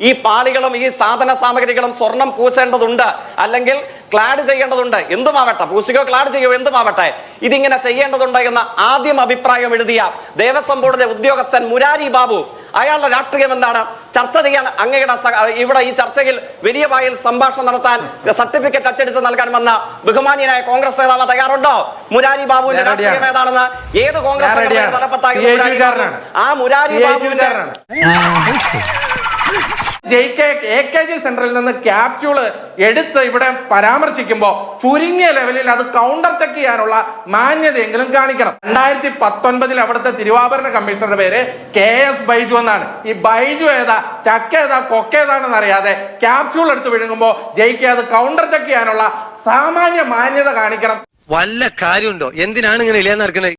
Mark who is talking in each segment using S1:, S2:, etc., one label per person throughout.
S1: ഈ പാളികളും ഈ സാധന സാമഗ്രികളും സ്വർണം പൂശേണ്ടതുണ്ട്, അല്ലെങ്കിൽ ക്ലാഡ് ചെയ്യേണ്ടതുണ്ട്, എന്തുമാവട്ടെ, പൂശിക്കോ ക്ലാഡ് ചെയ്യോ എന്തുമാവട്ടെ, ഇതിങ്ങനെ ചെയ്യേണ്ടതുണ്ട് എന്ന ആദ്യം അഭിപ്രായം എഴുതിയ ദേവസ്വം ബോർഡിലെ ഉദ്യോഗസ്ഥൻ മുരാരി ബാബു, അയാളുടെ രാഷ്ട്രീയം എന്താണ്? ചർച്ച ചെയ്യാൻ അങ്ങയുടെ ഇവിടെ ഈ ചർച്ചയിൽ വലിയ വായിൽ സംഭാഷണം നടത്താൻ സർട്ടിഫിക്കറ്റ് അച്ചടിച്ച് നൽകാൻ വന്ന ബഹുമാന്യനായ കോൺഗ്രസ് നേതാവ് തയ്യാറുണ്ടോ? മുരാരി ബാബുവിന്റെ രാഷ്ട്രീയം ഏതാണെന്ന് ഏത് കോൺഗ്രസ് തലപ്പത്തായി ആ മുരാരി ബാബുവിന്റെ
S2: AKG സെന്ററിൽ നിന്ന് ക്യാപ്സ്യൂള് എടുത്ത് ഇവിടെ പരാമർശിക്കുമ്പോൾ ചുരുങ്ങിയ ലെവലിൽ അത് കൗണ്ടർ ചെക്ക് ചെയ്യാനുള്ള മാന്യതയെങ്കിലും കാണിക്കണം. 2019 അവിടുത്തെ തിരുവാഭരണ കമ്മീഷണറുടെ പേര് KS ബൈജു എന്നാണ്. ഈ ബൈജു ഏതാ, ചക്ക ഏതാ, കൊക്ക ഏതാണെന്ന് അറിയാതെ ക്യാപ്സ്യൂൾ എടുത്ത് വിഴുങ്ങുമ്പോൾ ജയിക്ക് അത് കൗണ്ടർ ചെക്ക് ചെയ്യാനുള്ള സാമാന്യ മാന്യത കാണിക്കണം.
S3: വല്ല കാര്യമുണ്ടോ? എന്തിനാണ് ഇങ്ങനെ ഇല്ലാന്ന് നടക്കുന്നത്?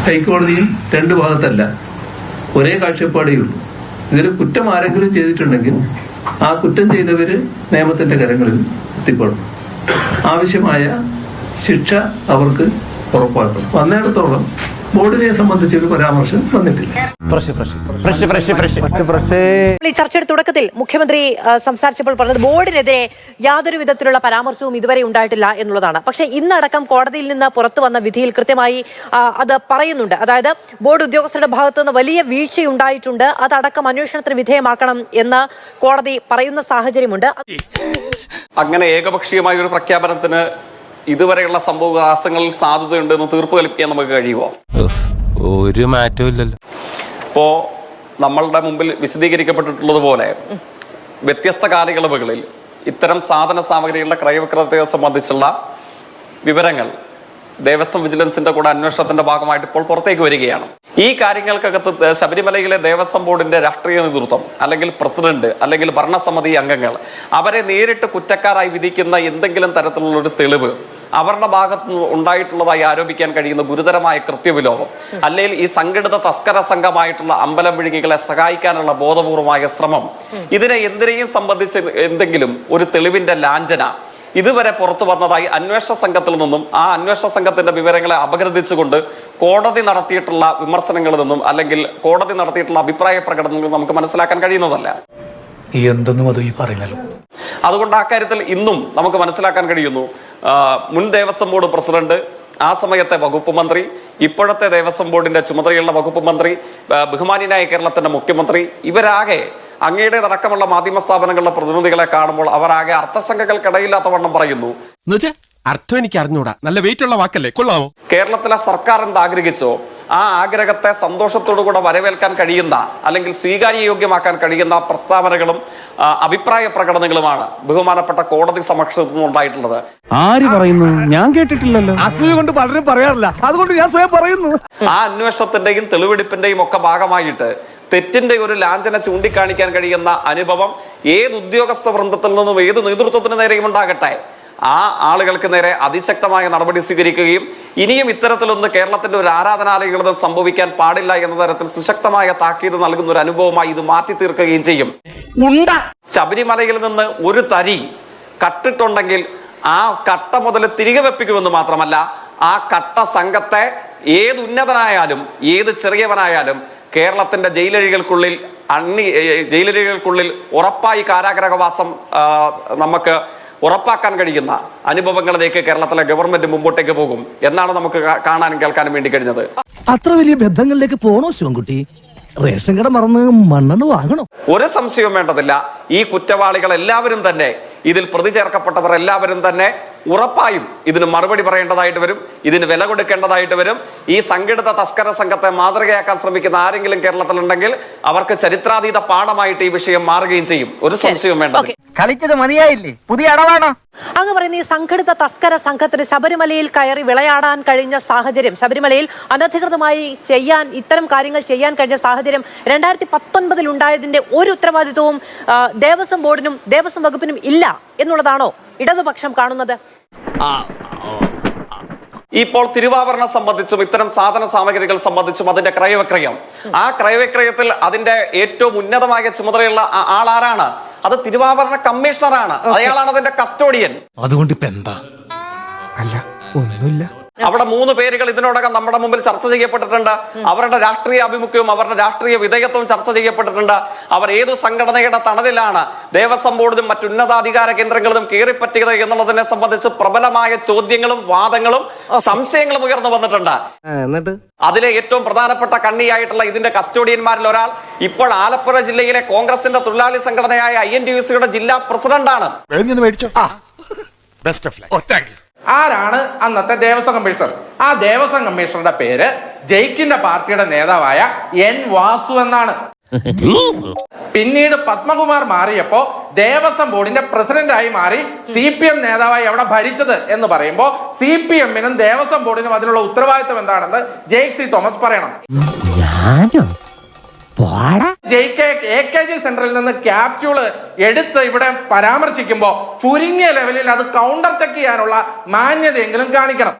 S4: ഹൈക്കോടതിയും രണ്ട് ഭാഗത്തല്ല, ഒരേ കാഴ്ചപ്പാടേ ഉള്ളൂ. ഇതിൽ കുറ്റം ആരെങ്കിലും ചെയ്തിട്ടുണ്ടെങ്കിൽ ആ കുറ്റം ചെയ്തവര് നിയമത്തിന്റെ കരങ്ങളിൽ എത്തിപ്പെടും. ആവശ്യമായ ശിക്ഷ അവർക്ക് ഉറപ്പാക്കണം. വന്നിടത്തോളം ബോർഡിനെ സംബന്ധിച്ചൊരു പരാമർശം വന്നിട്ടില്ല.
S5: ഈ ചർച്ചയുടെ തുടക്കത്തിൽ മുഖ്യമന്ത്രി സംസാരിച്ചപ്പോൾ പറഞ്ഞത് ബോർഡിനെതിരെ യാതൊരു വിധത്തിലുള്ള പരാമർശവും ഇതുവരെ ഉണ്ടായിട്ടില്ല എന്നുള്ളതാണ്. പക്ഷേ ഇന്നടക്കം കോടതിയിൽ നിന്ന് പുറത്തു വന്ന വിധിയിൽ കൃത്യമായി അത് പറയുന്നുണ്ട്. അതായത് ബോർഡ് ഉദ്യോഗസ്ഥരുടെ ഭാഗത്തു നിന്ന് വലിയ വീഴ്ചയുണ്ടായിട്ടുണ്ട്, അതടക്കം അന്വേഷണത്തിന് വിധേയമാക്കണം എന്ന് കോടതി പറയുന്ന സാഹചര്യമുണ്ട്.
S1: അങ്ങനെ ഏകപക്ഷീയമായ ഒരു പ്രഖ്യാപനത്തിന് ഇതുവരെയുള്ള സംഭവവികാസങ്ങളിൽ സാധ്യതയുണ്ടെന്ന് തീർപ്പ് കൽപ്പിക്കാൻ നമുക്ക് കഴിയുമോ?
S6: ഒരു മാറ്റവും ഇല്ലല്ലോ.
S1: ഇപ്പോ നമ്മളുടെ മുമ്പിൽ വിശദീകരിക്കപ്പെട്ടിട്ടുള്ളതുപോലെ വ്യത്യസ്ത കാലയളവുകളിൽ ഇത്തരം സാധന സാമഗ്രികളുടെ ക്രയവിക്രയത്തെ സംബന്ധിച്ചുള്ള വിവരങ്ങൾ ദേവസ്വം വിജിലൻസിന്റെ കൂടെ അന്വേഷണത്തിന്റെ ഭാഗമായിട്ട് ഇപ്പോൾ പുറത്തേക്ക് വരികയാണ്. ഈ കാര്യങ്ങൾക്കകത്ത് ശബരിമലയിലെ ദേവസ്വം ബോർഡിന്റെ രാഷ്ട്രീയ നേതൃത്വം, അല്ലെങ്കിൽ പ്രസിഡന്റ്, അല്ലെങ്കിൽ ഭരണസമിതി അംഗങ്ങൾ, അവരെ നേരിട്ട് കുറ്റക്കാരായി വിധിക്കുന്ന എന്തെങ്കിലും തരത്തിലുള്ള ഒരു തെളിവ് അവരുടെ ഭാഗത്ത് ഉണ്ടായിട്ടുള്ളതായി ആരോപിക്കാൻ കഴിയുന്ന ഗുരുതരമായ കൃത്യവിലോപം, അല്ലെങ്കിൽ ഈ സംഘടിത തസ്കര സംഘമായിട്ടുള്ള അമ്പലം വിഴുങ്ങികളെ സഹായിക്കാനുള്ള ബോധപൂർവമായ ശ്രമം, ഇതിനെ എന്തിനേയും സംബന്ധിച്ച് എന്തെങ്കിലും ഒരു തെളിവിന്റെ ലാഞ്ചന ഇതുവരെ പുറത്തു വന്നതായി അന്വേഷണ സംഘത്തിൽ നിന്നും ആ അന്വേഷണ സംഘത്തിന്റെ വിവരങ്ങളെ അപഗ്രഥിച്ചുകൊണ്ട് കോടതി നടത്തിയിട്ടുള്ള വിമർശനങ്ങളിൽ നിന്നും, അല്ലെങ്കിൽ കോടതി നടത്തിയിട്ടുള്ള അഭിപ്രായ പ്രകടനങ്ങൾ നമുക്ക് മനസ്സിലാക്കാൻ കഴിയുന്നതല്ല. അതുകൊണ്ട് ആ കാര്യത്തിൽ ഇന്നും നമുക്ക് മനസ്സിലാക്കാൻ കഴിയുന്നു, മുൻ ദേവസ്വം ബോർഡ് പ്രസിഡന്റ്, ആ സമയത്തെ വകുപ്പ് മന്ത്രി, ഇപ്പോഴത്തെ ദേവസ്വം ബോർഡിന്റെ ചുമതലയുള്ള വകുപ്പ് മന്ത്രി, ബഹുമാന്യനായ കേരളത്തിന്റെ മുഖ്യമന്ത്രി, ഇവരാകെ അങ്ങയുടേതടക്കമുള്ള മാധ്യമ സ്ഥാപനങ്ങളിലെ പ്രതിനിധികളെ കാണുമ്പോൾ അവരാകെ അർത്ഥസംഖ്യകൾക്കിടയില്ലാത്ത വണ്ണം പറയുന്നു.
S6: അർത്ഥം എനിക്ക് അറിഞ്ഞൂടാ, നല്ല വെയിറ്റ് ഉള്ള വാക്കല്ലേ, കൊള്ളാമോ?
S1: കേരളത്തിലെ സർക്കാർ എന്ത് ആഗ്രഹിച്ചോ ആ ആഗ്രഹത്തെ സന്തോഷത്തോടുകൂടെ വരവേൽക്കാൻ കഴിയുന്ന, അല്ലെങ്കിൽ സ്വീകാര്യയോഗ്യമാക്കാൻ കഴിയുന്ന പ്രസ്താവനകളും അഭിപ്രായ പ്രകടനങ്ങളുമാണ് ബഹുമാനപ്പെട്ട കോടതി സമക്ഷത്തിൽ ഉണ്ടായിട്ടുള്ളത്.
S7: ആര് പറയുന്നു? ഞാൻ കേട്ടിട്ടില്ലല്ലോ. അസൂയ കൊണ്ട് പലരും പറയാറില്ല, അതുകൊണ്ട് ഞാൻ സ്വയം പറയുന്നു.
S1: ആ അന്വേഷണത്തിന്റെയും തെളിവെടുപ്പിന്റെയും ഒക്കെ ഭാഗമായിട്ട് തെറ്റിന്റെ ഒരു ലാഞ്ചന ചൂണ്ടിക്കാണിക്കാൻ കഴിയുന്ന അനുഭവം ഏത് ഉദ്യോഗസ്ഥ വൃന്ദത്തിൽ നിന്നും ഏത് നേതൃത്വത്തിന് നേരെയും ഉണ്ടാകട്ടെ, ആ ആളുകൾക്ക് നേരെ അതിശക്തമായ നടപടി സ്വീകരിക്കുകയും ഇനിയും ഇത്തരത്തിലൊന്ന് കേരളത്തിന്റെ ഒരു ആരാധനാലയങ്ങളിൽ സംഭവിക്കാൻ പാടില്ല എന്ന തരത്തിൽ സുശക്തമായ താക്കീത് നൽകുന്ന ഒരു അനുഭവമായി ഇത് മാറ്റി തീർക്കുകയും ചെയ്യും. ശബരിമലയിൽ നിന്ന് ഒരു തരി കട്ടിട്ടുണ്ടെങ്കിൽ ആ കട്ട മുതൽ തിരികെ വെപ്പിക്കുമെന്ന് മാത്രമല്ല, ആ കട്ട സംഘത്തെ ഏത് ഉന്നതനായാലും ഏത് ചെറിയവനായാലും കേരളത്തിന്റെ ജയിലഴികൾക്കുള്ളിൽ ഉറപ്പായി കാരാഗ്രഹവാസം നമുക്ക് ഉറപ്പാക്കാൻ കഴിയുന്ന അനുഭവങ്ങളിലേക്ക് കേരളത്തിലെ ഗവൺമെന്റ് മുമ്പോട്ടേക്ക് പോകും എന്നാണ് നമുക്ക് കാണാനും കേൾക്കാനും വേണ്ടി കഴിഞ്ഞത്.
S7: അത്ര വലിയ ബന്ധങ്ങളിലേക്ക് പോണോ ശിവൻകുട്ടി? റേഷൻ കട മറന്ന് മണ്ണെണ്ണ വാങ്ങണോ?
S1: ഒരു സംശയവും വേണ്ടതില്ല, ഈ കുറ്റവാളികൾ എല്ലാവരും തന്നെ, ഇതിൽ പ്രതി ചേർക്കപ്പെട്ടവർ എല്ലാവരും തന്നെ ഉറപ്പായും ഇതിന് മറുപടി പറയേണ്ടതായിട്ട് വരും, ഇതിന് വില കൊടുക്കേണ്ടതായിട്ട് വരും. ഈ സംഘടിത തസ്കര സംഘത്തെ മാതൃകയാക്കാൻ ശ്രമിക്കുന്ന ആരെങ്കിലും കേരളത്തിലുണ്ടെങ്കിൽ അവർക്ക് ചരിത്രാതീത പാഠമായിട്ട് ഈ വിഷയം മാറുകയും ചെയ്യും. ഒരു സംശയവും വേണ്ട.
S3: കളിച്ചത് മതിയായില്ലേ? പുതിയ അടവാണോ?
S5: അങ്ങ് പറയുന്ന ഈ സംഘടിത തസ്കര സംഘത്തിന് ശബരിമലയിൽ കയറി വിളയാടാൻ കഴിഞ്ഞ സാഹചര്യം, ശബരിമലയിൽ അനധികൃതമായി ഇത്തരം കാര്യങ്ങൾ ചെയ്യാൻ കഴിഞ്ഞ സാഹചര്യം 2019 ഉണ്ടായതിന്റെ ഒരു ഉത്തരവാദിത്വവും ദേവസ്വം ബോർഡിനും ദേവസ്വം വകുപ്പിനും ഇല്ല എന്നുള്ളതാണോ ഇടതുപക്ഷം കാണുന്നത്?
S1: ഇപ്പോൾ തിരുവാഭരണം സംബന്ധിച്ചും ഇത്തരം സാധന സാമഗ്രികൾ സംബന്ധിച്ചും അതിന്റെ ക്രയവിക്രയം, ആ ക്രയവിക്രയത്തിൽ അതിന്റെ ഏറ്റവും ഉന്നതമായ ചുമതലയുള്ള ആളാരാണ്? അത് തിരുവാഭരണ കമ്മീഷണറാണ്. അയാളാണ് അതിന്റെ കസ്റ്റോഡിയൻ.
S7: അതുകൊണ്ട് ഇപ്പൊ എന്താ? അല്ല, ഒന്നുമില്ല.
S1: അവിടെ 3 പേരുകൾ ഇതിനോടകം നമ്മുടെ മുമ്പിൽ ചർച്ച ചെയ്യപ്പെട്ടിട്ടുണ്ട്. അവരുടെ രാഷ്ട്രീയ ആഭിമുഖ്യവും അവരുടെ രാഷ്ട്രീയ വിധേയത്വവും ചർച്ച ചെയ്യപ്പെട്ടിട്ടുണ്ട്. അവർ ഏതു സംഘടനയുടെ തണലിലാണ് ദേവസ്വം ബോർഡിലും മറ്റുന്നതാധികാര കേന്ദ്രങ്ങളിലും കയറിപ്പറ്റിയത് എന്നുള്ളതിനെ സംബന്ധിച്ച് പ്രബലമായ ചോദ്യങ്ങളും വാദങ്ങളും സംശയങ്ങളും ഉയർന്നു വന്നിട്ടുണ്ട്. അതിലെ ഏറ്റവും പ്രധാനപ്പെട്ട കണ്ണിയായിട്ടുള്ള ഇതിന്റെ കസ്റ്റോഡിയന്മാരിൽ ഒരാൾ ഇപ്പോൾ ആലപ്പുഴ ജില്ലയിലെ കോൺഗ്രസിന്റെ തൊഴിലാളി സംഘടനയായ INTUC-യുടെ ജില്ലാ പ്രസിഡന്റാണ്.
S2: ആരാണ് അന്നത്തെ ദേവസ്വം കമ്മീഷണർ? ആ ദേവസ്വം കമ്മീഷണറുടെ പേര് ജയിക്കിന്റെ പാർട്ടിയുടെ നേതാവായ N. വാസു എന്നാണ്. പിന്നീട് പത്മകുമാർ മാറിയപ്പോ ദേവസ്വം ബോർഡിന്റെ പ്രസിഡന്റായി മാറി CPM നേതാവായി അവിടെ ഭരിച്ചത് എന്ന് പറയുമ്പോൾ CPM-നും ദേവസ്വം ബോർഡിനും അതിനുള്ള ഉത്തരവാദിത്വം എന്താണെന്ന് JC തോമസ് പറയണം. AKG സെന്ററിൽ നിന്ന് ക്യാപ്സ്യൂള് എടുത്ത് ഇവിടെ പരാമർശിക്കുമ്പോ ചുരുങ്ങിയ ലെവലിൽ അത് കൗണ്ടർ ചെക്ക് ചെയ്യാനുള്ള മാന്യതയെങ്കിലും കാണിക്കണം.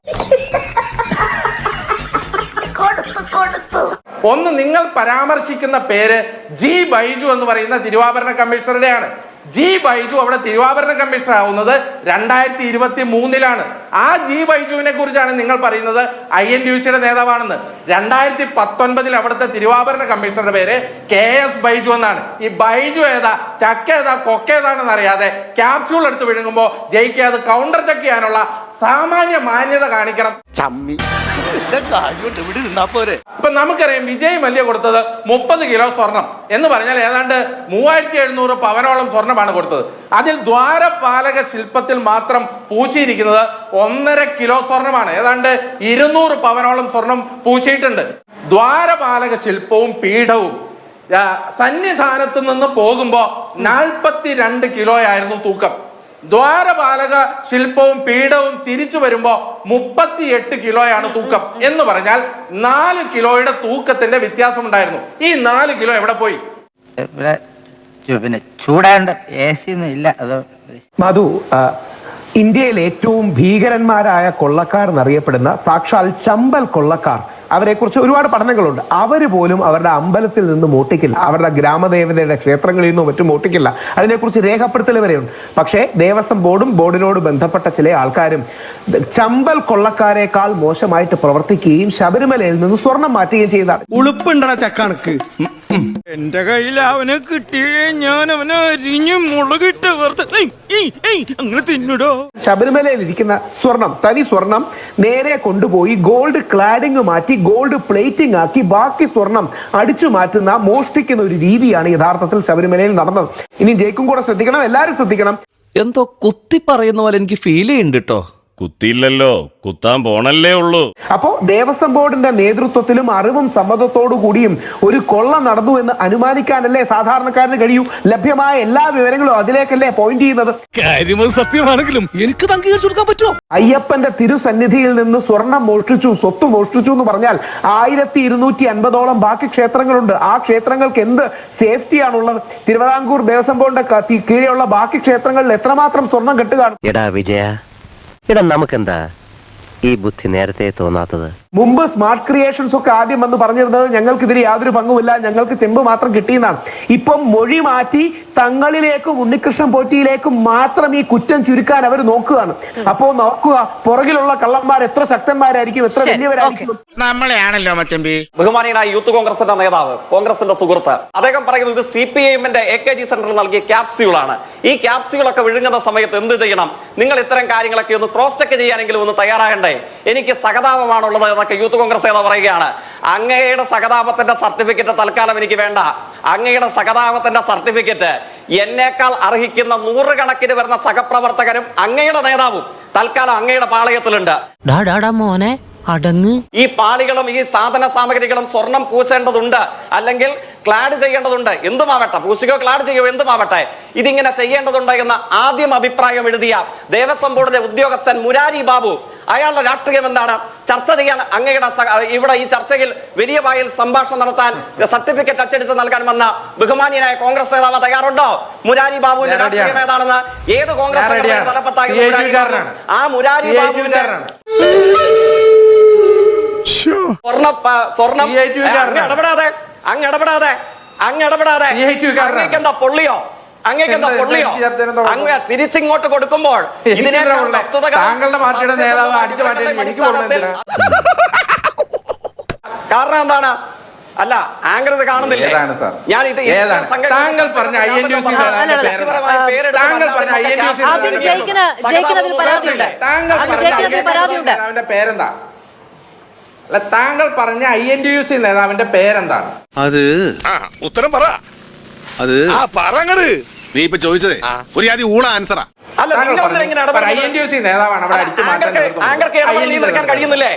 S2: ഒന്ന്, നിങ്ങൾ പരാമർശിക്കുന്ന പേര് G. ബൈജു എന്ന് പറയുന്ന തിരുവാഭരണ കമ്മീഷണറുടെയാണ്. G. ബൈജു അവിടെ തിരുവാഭരണ കമ്മീഷണർ ആവുന്നത് 2023-ലാണ്. ആ G. ബൈജുവിനെ കുറിച്ചാണ് നിങ്ങൾ പറയുന്നത് INTUC-യുടെ നേതാവാണെന്ന്. 2019 അവിടുത്തെ തിരുവാഭരണ കമ്മീഷണറുടെ പേര് KS. ബൈജു എന്നാണ്. ഈ ബൈജു ഏതാ, ചക്ക ഏതാ, കൊക്ക ഏതാണെന്ന് അറിയാതെ ക്യാപ്സ്യൂൾ എടുത്ത് വിഴുങ്ങുമ്പോ ജയിക്ക് അത് കൗണ്ടർ ചെക്ക് ചെയ്യാനുള്ള സാമാന്യ മാന്യത കാണിക്കണം. ഇപ്പൊ നമുക്കറിയാം വിജയ് മല്യ കൊടുത്തത് 30 കിലോ സ്വർണം എന്ന് പറഞ്ഞാൽ ഏതാണ്ട് 3700 പവനോളം സ്വർണമാണ് കൊടുത്തത്. അതിൽ ദ്വാരപാലക ശില്പത്തിൽ മാത്രം പൂശിയിരിക്കുന്നത് 1.5 കിലോ സ്വർണമാണ്. ഏതാണ്ട് 200 പവനോളം സ്വർണം പൂശിയിട്ടുണ്ട്. ദ്വാരപാലക ശില്പവും പീഠവും സന്നിധാനത്ത് നിന്ന് പോകുമ്പോ 42 കിലോയായിരുന്നു തൂക്കം. ദ്വാരപാലക ശില്പവും പീഠവും തിരിച്ചു വരുമ്പോ 38 കിലോയാണ് തൂക്കം. എന്ന് പറഞ്ഞാൽ 4 കിലോയുടെ തൂക്കത്തിന്റെ വ്യത്യാസം ഉണ്ടായിരുന്നു. ഈ 4 കിലോ എവിടെ പോയി?
S3: പിന്നെ ചൂടാണ്ട് AC ഒന്നും ഇല്ല.
S8: മധു, ഇന്ത്യയിൽ ഏറ്റവും ഭീകരന്മാരായ കൊള്ളക്കാർ എന്നറിയപ്പെടുന്ന സാക്ഷാൽ ചമ്പൽ കൊള്ളക്കാർ, അവരെ കുറിച്ച് ഒരുപാട് പഠനങ്ങളുണ്ട്. അവര് പോലും അവരുടെ അമ്പലത്തിൽ നിന്ന് മോട്ടിക്കില്ല, അവരുടെ ഗ്രാമദേവതയുടെ ക്ഷേത്രങ്ങളിൽ നിന്നും മറ്റും മോട്ടിക്കില്ല. അതിനെക്കുറിച്ച് രേഖപ്പെടുത്തൽ വരെയുണ്ട്. പക്ഷേ ദേവസ്വം ബോർഡും ബോർഡിനോട് ബന്ധപ്പെട്ട ചില ആൾക്കാരും ചമ്പൽ കൊള്ളക്കാരേക്കാൾ മോശമായിട്ട് പ്രവർത്തിക്കുകയും ശബരിമലയിൽ നിന്ന് സ്വർണം മാറ്റുകയും ചെയ്തതാണ്.
S6: ഉളുപ്പുണ്ടടാ ചക്കണക്ക്. എന്റെ കയ്യിൽ അവനെ കിട്ടിയേ ഞാൻ അവനെ അരിഞ്ഞ് മുളകിട്ട് അങ്ങനെ തിന്നിടോ.
S8: ശബരിമലയിൽ ഇരിക്കുന്ന സ്വർണം, തനി സ്വർണം നേരെ കൊണ്ടുപോയി ഗോൾഡ് ക്ലാഡിംഗ് മാറ്റി ഗോൾഡ് പ്ലേറ്റിംഗ് ആക്കി ബാക്കി സ്വർണം അടിച്ചു മാറ്റുന്ന, മോഷ്ടിക്കുന്ന ഒരു രീതിയാണ് യഥാർത്ഥത്തിൽ ശബരിമലയിൽ നടന്നത്. ഇനി ജയിക്കും കൂടെ ശ്രദ്ധിക്കണം, എല്ലാവരും ശ്രദ്ധിക്കണം.
S9: എന്തോ കുത്തി പറയുന്ന പോലെ എനിക്ക് ഫീൽ ചെയ്യുന്നുണ്ട് കേട്ടോ.
S10: കുത്തിയില്ലല്ലോ, കുത്താൻ പോണല്ലേ ഉള്ളൂ.
S8: അപ്പോ ദേവസ്വം ബോർഡിന്റെ നേതൃത്വത്തിലും അറിവും സമ്മതത്തോടു കൂടിയും ഒരു കൊള്ള നടന്നു എന്ന് അനുമാനിക്കാനല്ലേ സാധാരണക്കാരന് കഴിയൂ. ലഭ്യമായ എല്ലാ വിവരങ്ങളും അതിലേക്കല്ലേ പോയിന്റ് ചെയ്യുന്നത്.
S6: കാര്യം സത്യമാണെങ്കിലും എനിക്ക് അംഗീകരിച്ചു കൊടുക്കാൻ പറ്റുമോ?
S8: അയ്യപ്പന്റെ തിരുസന്നിധിയിൽ നിന്ന് സ്വർണം മോഷ്ടിച്ചു, സ്വത്ത് മോഷ്ടിച്ചു എന്ന് പറഞ്ഞാൽ 1250ഓളം ബാക്കി ക്ഷേത്രങ്ങളുണ്ട്. ആ ക്ഷേത്രങ്ങൾക്ക് എന്ത് സേഫ്റ്റിയാണുള്ളത്? തിരുവിതാംകൂർ ദേവസ്വം ബോർഡിന്റെ കീഴിലുള്ള ബാക്കി ക്ഷേത്രങ്ങളിൽ എത്രമാത്രം സ്വർണം കെട്ടുകാണും?
S3: എടാ വിജയ, എടാ നമുക്കെന്താ ഈ ബുദ്ധി നേരത്തെ തോന്നാത്തത്?
S8: മുമ്പ് സ്മാർട്ട് ക്രിയേഷൻസ് ഒക്കെ ആദ്യം വന്ന് പറഞ്ഞിരുന്നത് ഞങ്ങൾക്കിതിൽ യാതൊരു പങ്കുമില്ല, ഞങ്ങൾക്ക് ചെമ്പ് മാത്രം കിട്ടിയെന്നാണ്. ഇപ്പം മൊഴി മാറ്റി തങ്ങളിലേക്കും ഉണ്ണികൃഷ്ണൻ പോറ്റിയിലേക്കും മാത്രം ഈ കുറ്റം ചുരുക്കാൻ അവർ നോക്കുകയാണ്. അപ്പോ നോക്കുക, പുറകിലുള്ള കള്ളന്മാർ എത്ര ശക്തന്മാരായിരിക്കും, എത്ര വലിയവരായിരിക്കും.
S6: നമ്മളെയാണല്ലോ മച്ചമ്പി.
S1: ബഹുമാനിയനായ യൂത്ത് കോൺഗ്രസിന്റെ നേതാവ്, കോൺഗ്രസിന്റെ സുഹൃത്ത്, അദ്ദേഹം പറയുന്നത് ഇത് CPM-ന്റെ AKG സെന്ററിൽ നൽകിയ ക്യാപ്സ്യൂളാണ്. ഈ ക്യാപ്സ്യൂളൊക്കെ വിഴുങ്ങുന്ന സമയത്ത് എന്ത് ചെയ്യണം? നിങ്ങൾ ഇത്തരം കാര്യങ്ങളൊക്കെ ഒന്ന് ക്രോസ് ചെക്ക് ചെയ്യാനെങ്കിലും ഒന്ന് തയ്യാറാകണ്ടേ? എനിക്ക് സഹതാപമാണുള്ളത് എന്നൊക്കെ യൂത്ത് കോൺഗ്രസ് നേതാവ് പറയുകയാണ്. അങ്ങയുടെ സഹതാപത്തിന്റെ സർട്ടിഫിക്കറ്റ് തൽക്കാലം എനിക്ക് വേണ്ട. അങ്ങയുടെ സഹതാപത്തിന്റെ സർട്ടിഫിക്കറ്റ് എന്നേക്കാൾ അർഹിക്കുന്ന 100 കണക്കിന് വരുന്ന സഹപ്രവർത്തകരും അങ്ങയുടെ നേതാവും തൽക്കാലം അങ്ങയുടെ പാളയത്തിലുണ്ട്.
S5: മോനെ അടങ്ങ്.
S1: ഈ പാളികളും ഈ സാധന സാമഗ്രികളും സ്വർണം പൂശേണ്ടതുണ്ട്, അല്ലെങ്കിൽ ക്ലാഡ് ചെയ്യേണ്ടതുണ്ട്. എന്തുമാവട്ടെ, പൂശിക്കോ ക്ലാഡ് ചെയ്യോ എന്തുമാവട്ടെ, ഇതിങ്ങനെ ചെയ്യേണ്ടതുണ്ട് എന്ന ആദ്യം അഭിപ്രായം എഴുതിയ ദേവസ്വം ബോർഡിലെ ഉദ്യോഗസ്ഥൻ മുരാരി ബാബു, അയാളുടെ രാഷ്ട്രീയം എന്താണ്? ചർച്ച ചെയ്യാൻ അങ്ങയുടെ ഇവിടെ ഈ ചർച്ചയിൽ വലിയ വായിൽ സംഭാഷണം നടത്താൻ സർട്ടിഫിക്കറ്റ് അച്ചടിച്ച് നൽകാൻ വന്ന ബഹുമാനിയനായ കോൺഗ്രസ് നേതാവ് തയ്യാറുണ്ടോ? മുരാരി ബാബുവിന്റെ രാഷ്ട്രീയം ഏതാണെന്ന് ഏത് കോൺഗ്രസ് തലപ്പത്തായിരുന്നു? ആ മുരാരി ബാബുവിന്റെ സ്വർണം അങ്ങ് ഇടപെടാതെ എന്താ പൊള്ളിയോ? അങ്ങേക്ക് എന്താ പൊള്ളിയോ? അങ്ങ് തിരിച്ചിങ്ങോട്ട് കൊടുക്കുമ്പോൾ
S2: താങ്കളുടെ പാർട്ടിയുടെ നേതാവ് അടിച്ചു മാറ്റിയത് എനിക്ക് പൊള്ളുന്നില്ല.
S1: കാരണം എന്താണ്? അല്ല, ആങ്കർ ഇത് കാണുന്നില്ലേ? ഞാൻ ഇത്
S2: താങ്കൾ പറഞ്ഞ INTUC താങ്കൾ പറഞ്ഞ INTUC നേതാവിന്റെ പേരെന്താ? അല്ല, താങ്കൾ പറഞ്ഞ INTUC നേതാവിന്റെ പേരെന്താണ്?
S6: അത് ഉത്തരം പറ. അത് പറങ്ങട്. നീ ഇപ്പൊ ചോദിച്ചതേ ഒരു ആദ്യം ഊള ആൻസറാ.
S1: അല്ല,
S2: INTUC നേതാവാണ് അവിടെ അടിച്ചു മാറ്റാൻ
S1: കഴിയുന്നില്ലേ?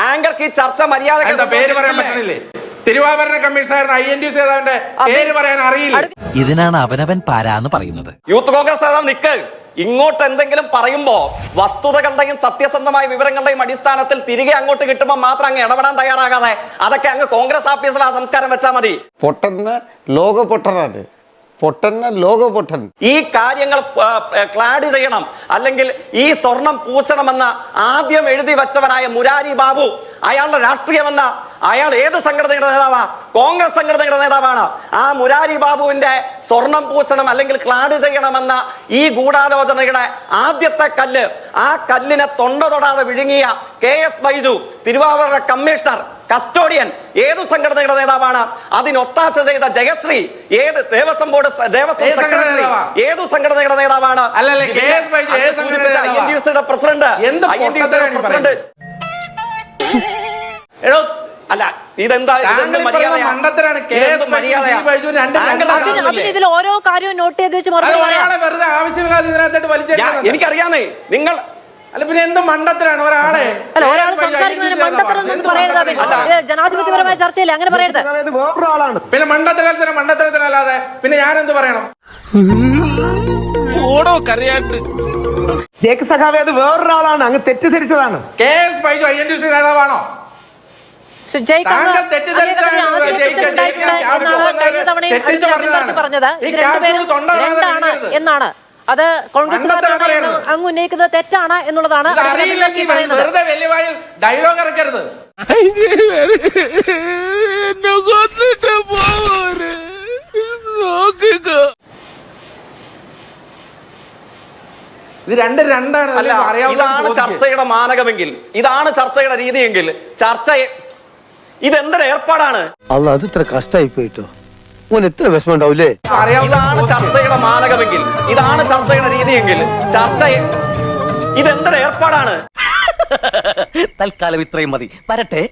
S1: ആങ്കർക്ക് ഈ ചർച്ച മര്യാദ
S2: പേര് പറയാൻ പറ്റുന്നില്ലേ? തിരുവാഭരണ കമ്മീഷണർ INTUC നേതാവിന്റെ പേര് പറയാൻ അറിയില്ല.
S9: ഇതിനാണ് അവനവൻ പാരാന്ന് പറയുന്നത്.
S1: യൂത്ത് കോൺഗ്രസ് നേതാവ് നിക്ക്. ഇങ്ങോട്ട് എന്തെങ്കിലും പറയുമ്പോ വസ്തുതകളുടെയും സത്യസന്ധമായ വിവരങ്ങളുടെയും അടിസ്ഥാനത്തിൽ തിരികെ അങ്ങോട്ട് കിട്ടുമ്പോൾ മാത്രം അങ്ങ് ഇടപെടാൻ തയ്യാറാകാതെ അതൊക്കെ അങ്ങ് കോൺഗ്രസ് ഓഫീസിൽ ആ സംസ്കാരം വെച്ചാൽ മതി.
S3: പൊട്ടന് ലോക പൊട്ടനാണ്. പൊട്ടന് ലോക പൊട്ടൻ.
S1: ഈ കാര്യങ്ങൾ ക്ലാഡ് ചെയ്യണം, അല്ലെങ്കിൽ ഈ സ്വർണം പൂശണമെന്ന ആദ്യം എഴുതി വെച്ചവനായ മുരാരി ബാബു, അയാളുടെ രാഷ്ട്രീയമെന്ന അയാൾ ഏത് സംഘടനയുടെ നേതാവാ? കോൺഗ്രസ് സംഘടനയുടെ നേതാവാണ്. ആ മുരാരി ബാബുവിന്റെ സ്വർണം പൂശണം അല്ലെങ്കിൽ ക്ലാഡ് ചെയ്യണമെന്ന ഈ ഗൂഢാലോചനയുടെ ആദ്യത്തെ കല്ല്, ആ കല്ലിനെ തൊണ്ട തൊടാതെ വിഴുങ്ങിയ KS ബൈജു, തിരുവാഭരണ കമ്മീഷണർ, കസ്റ്റോഡിയൻ, ഏതു സംഘടനയുടെ നേതാവാണ്? അതിനൊത്താശ ചെയ്ത ജയശ്രീ ഏത് ദേവസ്വം ബോർഡ് സെക്രട്ടറി, ഏതു സംഘടനയുടെ നേതാവാണ്? INTUCയുടെ പ്രസിഡന്റ്. അല്ല, ഇതെന്താ
S5: ഇതിൽ ഓരോ കാര്യവും നോട്ട് ചെയ്ത് വെച്ച്
S2: വെറുതെ ആവശ്യമില്ലാതെ ഇതിനകത്തോട്ട് വലിച്ചെടുക്കുന്നത്
S1: എനിക്കറിയാന്നേ. നിങ്ങൾ
S2: അല്ല, പിന്നെ എന്ത് മണ്ടത്തരാണ് ഒരാളെ
S5: ജനാധിപത്യപരമായ ചർച്ചയില്ല, അങ്ങനെ പറയരുത്.
S8: വേറൊരാളാണ്.
S2: പിന്നെ മണ്ടത്തരത്തിനല്ലാതെ പിന്നെ ഞാനെന്ത് പറയണം?
S6: ഓടോ കരയാട്ട്.
S8: ജേക്ക് സഖാവേ, അത് വേറൊരാളാണ്. അങ്ങ് തെറ്റിദ്ധരിച്ചതാണ്.
S2: KS Baiju INTUC നേതാവാണോ?
S5: എന്നാണ് അത് കോൺഗ്രസ് അങ്ങ് ഉന്നയിക്കുന്നത് തെറ്റാണ് എന്നുള്ളതാണ്.
S2: വെറുതെ വലിയ വായിൽ ഡയലോഗ് ഇറക്കരുത്. ഇത് രണ്ടാണ്.
S1: ഇതാണ് ചർച്ചയുടെ മാനകമെങ്കിൽ, ഇതാണ് ചർച്ചയുടെ രീതിയെങ്കിൽ ചർച്ച ഇതെന്തൊരു ഏർപ്പാടാണ്?
S3: അത് ഇത്ര കഷ്ടായി പോയിട്ടോ. ഓൻ എത്ര വിഷമം ഉണ്ടാവൂലേ?
S1: ഇതാണ് ചർച്ചയുടെ മാനകമെങ്കിൽ, ഇതാണ് ചർച്ചയുടെ രീതിയെങ്കിൽ ചർച്ച ഇതെന്തൊരു ഏർപ്പാടാണ്?
S3: തൽക്കാലം ഇത്രയും മതി. വരട്ടെ.